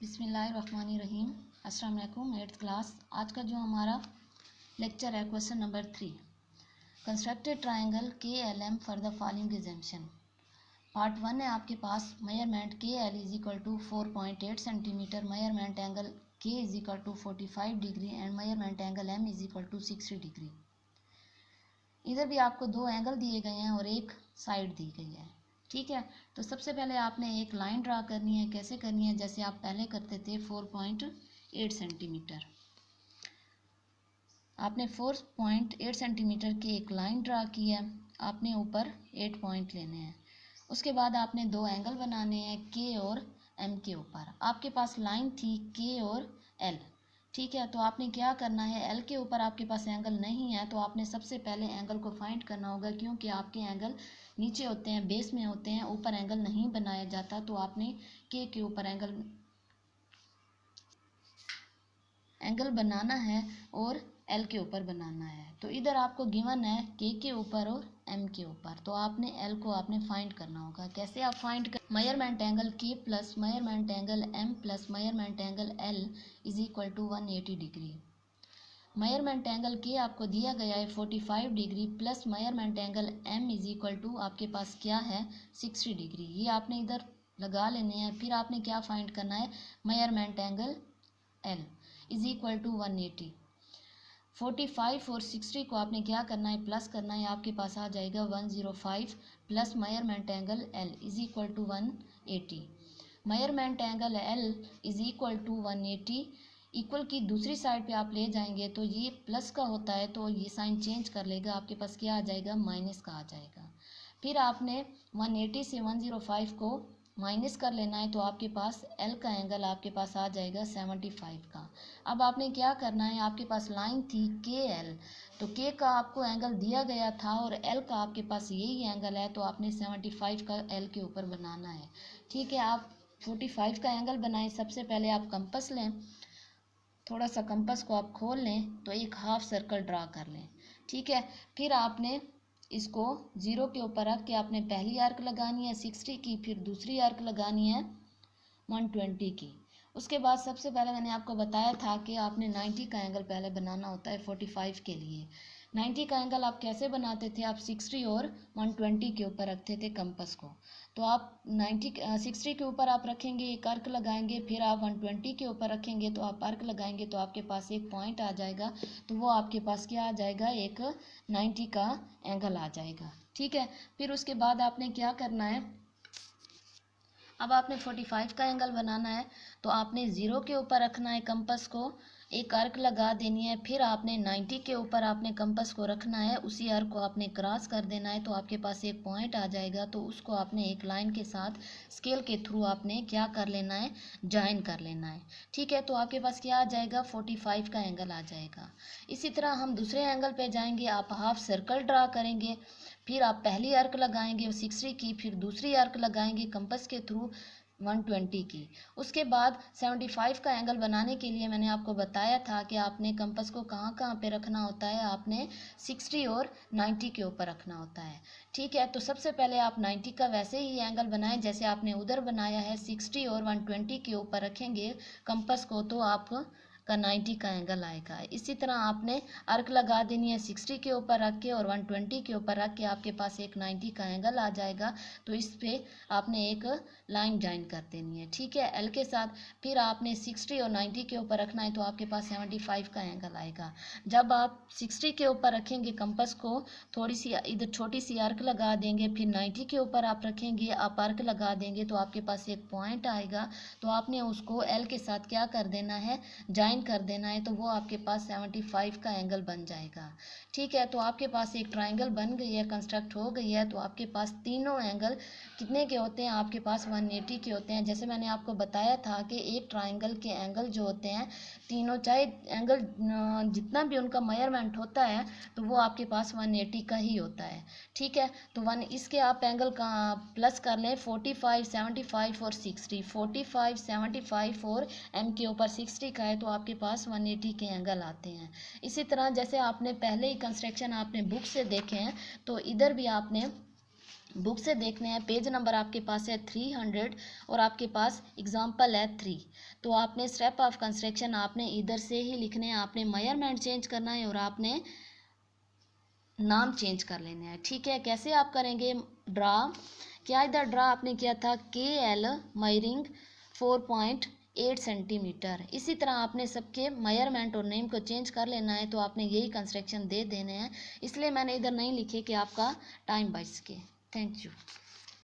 बिस्मिल्लाहिर्रहमानिर्रहीम। अस्सलाम वालेकुम। 8th class. आज का जो हमारा लेक्चर है question number 3, constructed triangle K L M for the following exemption. Part 1 है आपके पास measurement K L is equal to 4.8 centimetre, measurement angle K is equal to 45 degree and measurement angle M is equal to 60 degree. इधर भी आपको दो angle दिए गए हैं और एक साइड दी गई है। ठीक है, तो सबसे पहले आपने एक लाइन ड्रा करनी है। कैसे करनी है? जैसे आप पहले करते थे 4.8 सेंटीमीटर। आपने 4.8 सेंटीमीटर की एक लाइन ड्रा की है। आपने ऊपर 8 पॉइंट लेने हैं। उसके बाद आपने दो एंगल बनाने हैं के और एम के ऊपर। आपके पास लाइन थी के और एल। ठीक है, तो आपने क्या करना है, एल के ऊपर आपके पास एंगल नहीं है तो आपने सबसे पहले एंगल को फाइंड करना होगा, क्योंकि आपके एंगल नीचे होते हैं, बेस में होते हैं, ऊपर एंगल नहीं बनाया जाता। तो आपने के ऊपर एंगल बनाना है और एल के ऊपर बनाना है। तो इधर आपको गिवन है के ऊपर और एम के ऊपर, तो आपने एल को आपने फाइंड करना होगा। कैसे आप फाइंड कर, measurement angle K plus measurement angle M plus measurement angle L is equal to 180 degree. Measurement angle K आपको दिया गया है 45 degree plus measurement angle M is equal to आपके पास क्या है 60 डिग्री। ये आपने इधर लगा लेने हैं। फिर आपने क्या फाइंड करना है, measurement angle L is equal to 180। 45 और 60 को आपने क्या करना है, प्लस करना है। आपके पास आ जाएगा 105 plus measurement angle L is equal to 180। Measurement angle L is equal to 180 equal की दूसरी साइड पे आप ले जाएंगे तो ये प्लस का होता है, तो ये साइन चेंज कर लेगा। आपके पास क्या आ जाएगा, माइनस का आ जाएगा। फिर आपने 180 से 105 को माइनस कर लेना है, तो आपके पास एल का एंगल आपके पास आ जाएगा 75 का। अब आपने क्या करना है, आपके पास लाइन थी के एल, तो के का आपको एंगल दिया गया था और एल का आपके पास यही एंगल है, तो आपने 75 का एल के ऊपर बनाना है। ठीक है, आप 45 का एंगल बनाएं। सबसे पहले आप कंपास लें, थोड़ा सा कंपास को आप खोल लें तो एक हाफ सर्कल ड्रा कर लें। ठीक है, फिर आपने इसको 0 के ऊपर रख के आपने पहली आर्क लगानी है 60 की, फिर दूसरी आर्क लगानी है 120 की। उसके बाद सबसे पहले मैंने आपको बताया था कि आपने 90 का एंगल पहले बनाना होता है 45 के लिए। 90 का एंगल आप कैसे बनाते थे, आप 60 और 120 के ऊपर रखते थे कंपास को। तो आप 60 के ऊपर आप रखेंगे, एक अर्क लगाएंगे, फिर आप 120 के ऊपर रखेंगे तो आप अर्क लगाएंगे, तो आपके पास एक पॉइंट आ जाएगा। तो वो आपके पास क्या आ जाएगा, एक 90 का एंगल आ जाएगा। ठीक है, फिर उसके बाद आपने क्या करना है, अब आपने 45 का एंगल बनाना है, तो आपने 0 के ऊपर रखना है कंपास को, एक आर्क लगा देनी है। फिर आपने 90 के ऊपर आपने कंपास को रखना है, उसी आर्क को आपने क्रॉस कर देना है, तो आपके पास एक पॉइंट आ जाएगा। तो उसको आपने एक लाइन के साथ स्केल के थ्रू आपने क्या कर लेना है, ज्वाइन कर लेना है। ठीक है, तो आपके पास क्या आ जाएगा, 45 का एंगल आ जाएगा। इसी तरह हम दूसरे एंगल पे जाएंगे, आप हाफ सर्कल ड्रा करेंगे, फिर आप पहली आर्क लगाएंगे 60 की, फिर दूसरी आर्क लगाएंगे कंपास के थ्रू 120 की। उसके बाद 75 का एंगल बनाने के लिए मैंने आपको बताया था कि आपने कंपास को कहाँ कहाँ पे रखना होता है, आपने 60 और 90 के ऊपर रखना होता है। ठीक है, तो सबसे पहले आप 90 का वैसे ही एंगल बनाएं जैसे आपने उधर बनाया है। 60 और 120 के ऊपर रखेंगे कंपास को तो आप का 90 का एंगल आएगा। इसी तरह आपने आर्क लगा देनी है 60 के ऊपर रख के और 120 के ऊपर रख के, आपके पास एक 90 का एंगल आ जाएगा। तो इस पे आपने एक लाइन ज्वाइन कर देनी है। ठीक है, एल के साथ। फिर आपने 60 और 90 के ऊपर रखना है, तो आपके पास 75 का एंगल आएगा। जब आप 60 के ऊपर रखेंगे कंपास को, थोड़ी सी इधर छोटी सी आर्क लगा देंगे, फिर 90 के ऊपर आप रखेंगे, आप आर्क लगा देंगे, तो आपके पास एक पॉइंट आएगा। तो आपने उसको एल के साथ क्या कर देना है, ज्वाइन कर देना है, तो वो आपके पास 75 का एंगल बन जाएगा। ठीक है, तो आपके पास एक ट्राइंगल बन गई है, कंस्ट्रक्ट हो गई है। तो आपके पास तीनों एंगल कितने के होते हैं, आपके पास 180 के होते हैं। जैसे मैंने आपको बताया था कि एक ट्राइंगल के एंगल जो होते हैं तीनों, चाहे एंगल जितना भी उनका मेजरमेंट होता है, तो वो आपके पास 180 का ही होता है। ठीक है, तो इसके आप एंगल का प्लस कर लें, 45, 75 और 60। 45, 75 और एम के ऊपर 60 का है, तो आपके पास 180 के एंगल आते हैं। इसी तरह जैसे आपने पहले ही कंस्ट्रक्शन आपने बुक से देखे हैं, तो इधर भी आपने बुक से देखने हैं, पेज नंबर आपके पास है 300 और आपके पास एग्जाम्पल है 3। तो आपने स्टेप ऑफ कंस्ट्रक्शन आपने इधर से ही लिखने हैं, आपने मेजरमेंट चेंज करना है और आपने नाम चेंज कर लेने हैं। ठीक है, कैसे आप करेंगे ड्रा, क्या इधर ड्रा आपने किया था के एल मयरिंग 4.8 सेंटीमीटर। इसी तरह आपने सबके मेजरमेंट और नेम को चेंज कर लेना है, तो आपने यही कंस्ट्रक्शन दे देने हैं, इसलिए मैंने इधर नहीं लिखे कि आपका टाइम बच सके। Thank you.